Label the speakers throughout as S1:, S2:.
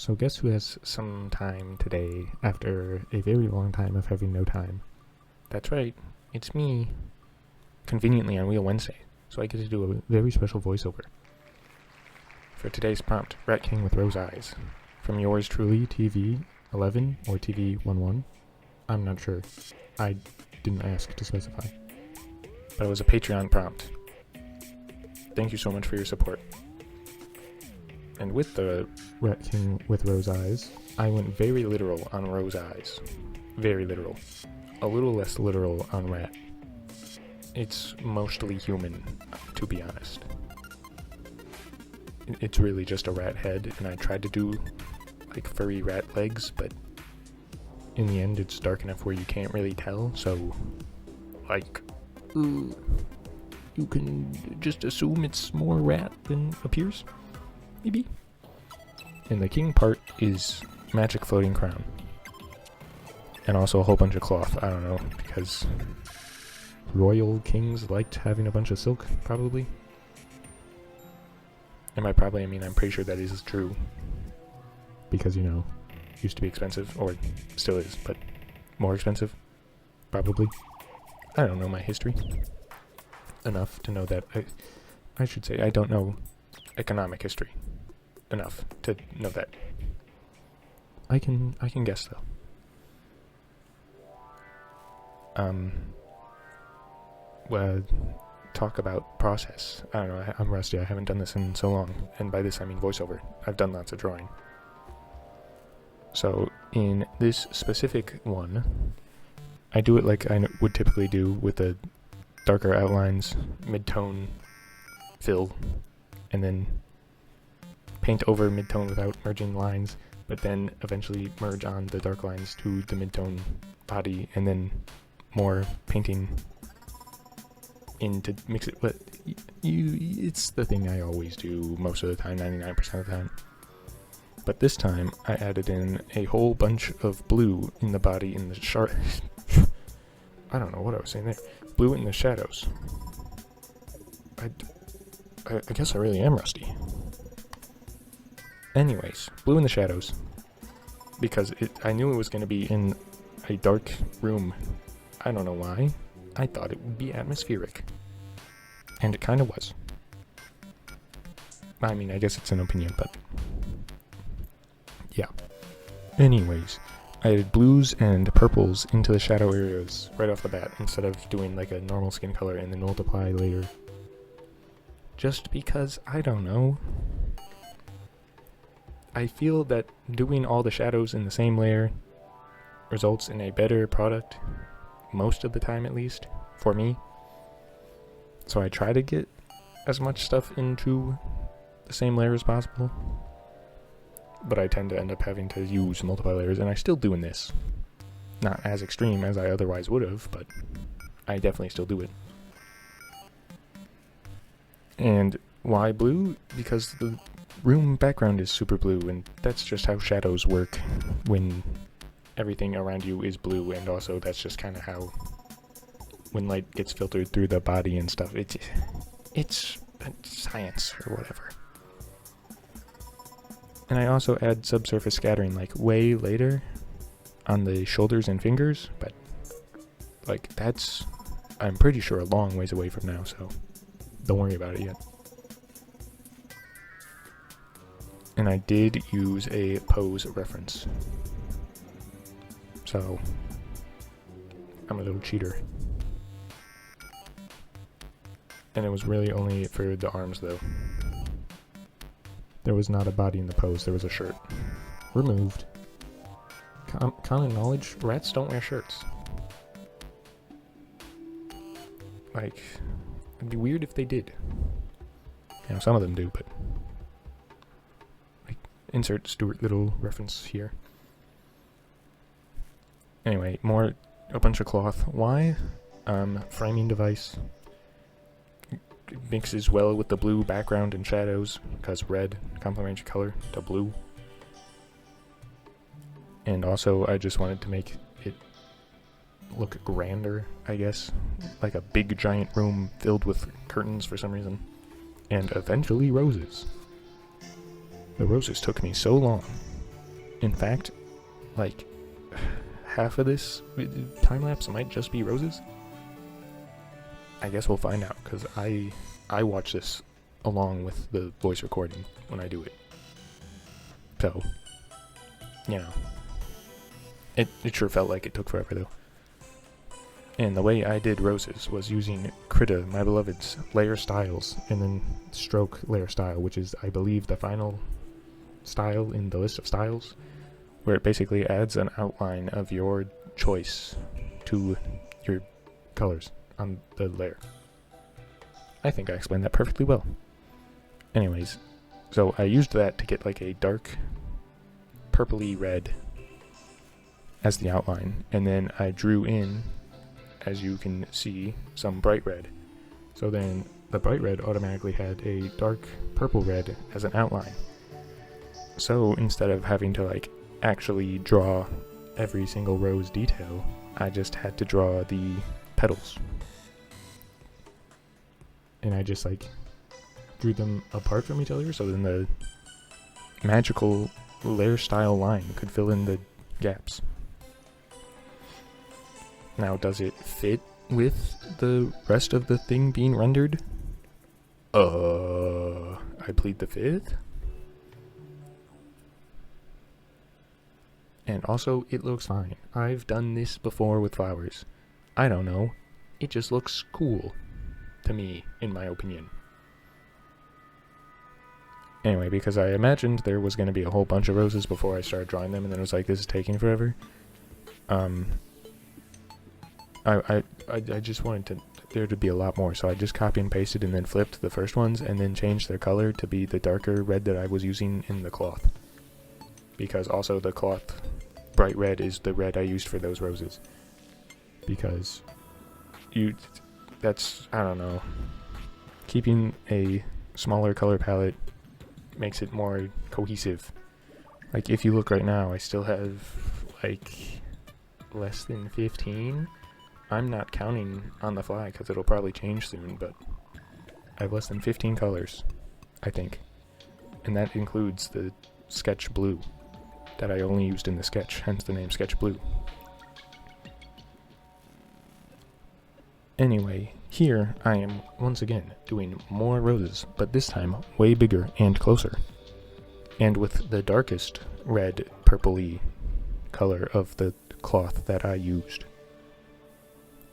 S1: So guess who has some time today after a very long time of having no time? That's right, it's me. Conveniently on Wheel Wednesday, so I get to do a very special voiceover. For today's prompt, Rat King with Rose Eyes. From yours truly, TV11 or TV11. I'm not sure. I didn't ask to specify. But it was a Patreon prompt. Thank you so much for your support. And with the Rat King with Rose Eyes, I went very literal on Rose Eyes. Very literal. A little less literal on Rat. It's mostly human, to be honest. It's really just a rat head, and I tried to do like furry rat legs, but in the end it's dark enough where you can't really tell, so like you can just assume it's more rat than appears, maybe. And the king part is magic floating crown, and also a whole bunch of cloth. I don't know, because royal kings liked having a bunch of silk, probably. And by probably I mean I'm pretty sure that is true, because, you know, it used to be expensive, or still is, but more expensive, probably. I don't know my history enough to know that. I should say I don't know economic history enough to know that. I can guess though. Well, talk about process. I don't know, I'm rusty, I haven't done this in so long, and by this I mean voiceover. I've done lots of drawing. So, in this specific one, I do it like I would typically do, with the darker outlines, mid-tone fill, and then paint over mid-tone without merging lines, but then eventually merge on the dark lines to the mid-tone body, and then more painting in to mix it. But it's the thing I always do most of the time, 99% of the time. But this time I added in a whole bunch of blue in the body, in the I don't know what I was saying there. Blue in the shadows. I guess I really am rusty. Anyways, blue in the shadows, because I knew it was going to be in a dark room. I don't know why. I thought it would be atmospheric. And it kind of was. I mean, I guess it's an opinion, but yeah. Anyways, I added blues and purples into the shadow areas right off the bat, instead of doing like a normal skin color and then multiply later. Just because, I don't know. I feel that doing all the shadows in the same layer results in a better product, most of the time at least, for me. So I try to get as much stuff into the same layer as possible, but I tend to end up having to use multiple layers, and I still do in this. Not as extreme as I otherwise would have, but I definitely still do it. And why blue? Because the room background is super blue, and that's just how shadows work when everything around you is blue, and also that's just kind of how, when light gets filtered through the body and stuff, it's science or whatever. And I also add subsurface scattering like way later on the shoulders and fingers, but like that's, I'm pretty sure, a long ways away from now, so don't worry about it yet. And I did use a pose reference, so I'm a little cheater. And it was really only for the arms though. There was not a body in the pose, there was a shirt. Removed. Common knowledge, rats don't wear shirts. Like, it'd be weird if they did. You know, some of them do, but like, insert Stuart Little reference here. Anyway, a bunch of cloth. Why? Framing device. It mixes well with the blue background and shadows, because red complements color to blue. And also, I just wanted to make it look grander, I guess. Like a big giant room filled with curtains for some reason. And eventually roses. The roses took me so long. in fact, like, half of this time-lapse might just be roses. I guess we'll find out, because I watch this along with the voice recording when I do it. So, you know, it sure felt like it took forever, though. And the way I did roses was using Krita, my beloved's layer styles, and then stroke layer style, which is, I believe, the final style in the list of styles, where it basically adds an outline of your choice to your colors on the layer. I think I explained that perfectly well. Anyways, so I used that to get like a dark purpley red as the outline, and then I drew in, as you can see, some bright red. So then the bright red automatically had a dark purple red as an outline. So instead of having to like actually draw every single rose detail, I just had to draw the petals. And I just like drew them apart from each other, so then the magical layer style line could fill in the gaps. Now, does it fit with the rest of the thing being rendered? I plead the fifth. And also, it looks fine. I've done this before with flowers. I don't know. It just looks cool to me, in my opinion. Anyway, because I imagined there was going to be a whole bunch of roses before I started drawing them, and then it was like, this is taking forever. I just wanted there to be a lot more, so I just copy and pasted and then flipped the first ones, and then changed their color to be the darker red that I was using in the cloth. Because also the cloth bright red is the red I used for those roses. Because that's, I don't know, keeping a smaller color palette makes it more cohesive. Like, if you look right now, I still have like less than 15. I'm not counting on the fly because it'll probably change soon, but I have less than 15 colors, I think. And that includes the sketch blue that I only used in the sketch, hence the name Sketch Blue. Anyway, here I am once again doing more roses, but this time way bigger and closer. And with the darkest red purpley color of the cloth that I used.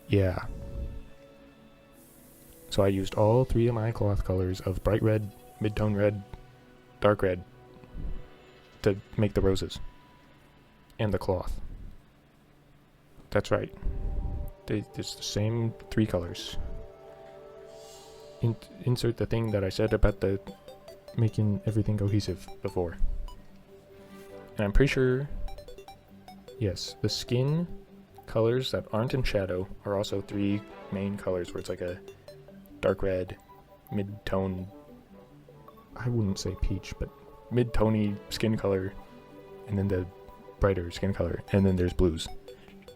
S1: Yeah. So I used all three of my cloth colors of bright red, mid-tone red, dark red to make the roses. And the cloth. That's right. It's the same three colors. Insert the thing that I said about the making everything cohesive before. And I'm pretty sure, yes, the skin colors that aren't in shadow are also three main colors, where it's like a dark red, mid-tone, I wouldn't say peach, but mid-tony skin color, and then the brighter skin color, and then there's blues,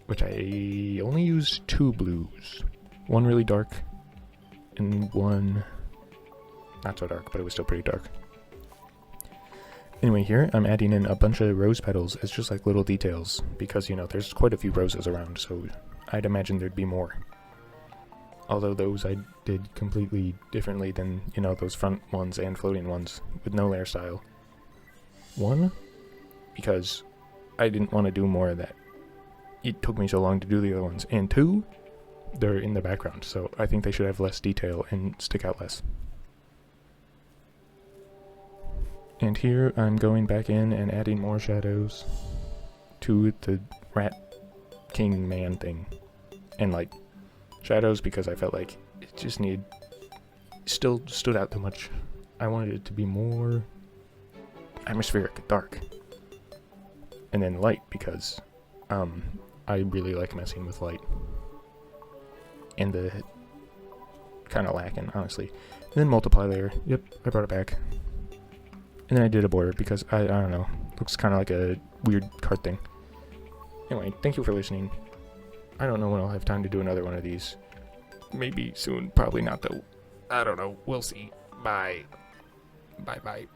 S1: which I only used two blues. One really dark, and one not so dark, but it was still pretty dark. Anyway, here I'm adding in a bunch of rose petals as just like little details, because, you know, there's quite a few roses around, so I'd imagine there'd be more. Although those I did completely differently than, you know, those front ones and floating ones with no layer style. One, because I didn't want to do more of that. It took me so long to do the other ones. And two, they're in the background, so I think they should have less detail and stick out less. And here I'm going back in and adding more shadows to the rat king man thing. And like shadows because I felt like it just still stood out too much. I wanted it to be more atmospheric, dark. And then light because I really like messing with light. And the kind of lacking, honestly. And then multiply layer. Yep, I brought it back. And then I did a border because, I don't know, looks kind of like a weird card thing. Anyway, thank you for listening. I don't know when I'll have time to do another one of these. Maybe soon, probably not though. I don't know, we'll see. Bye. Bye.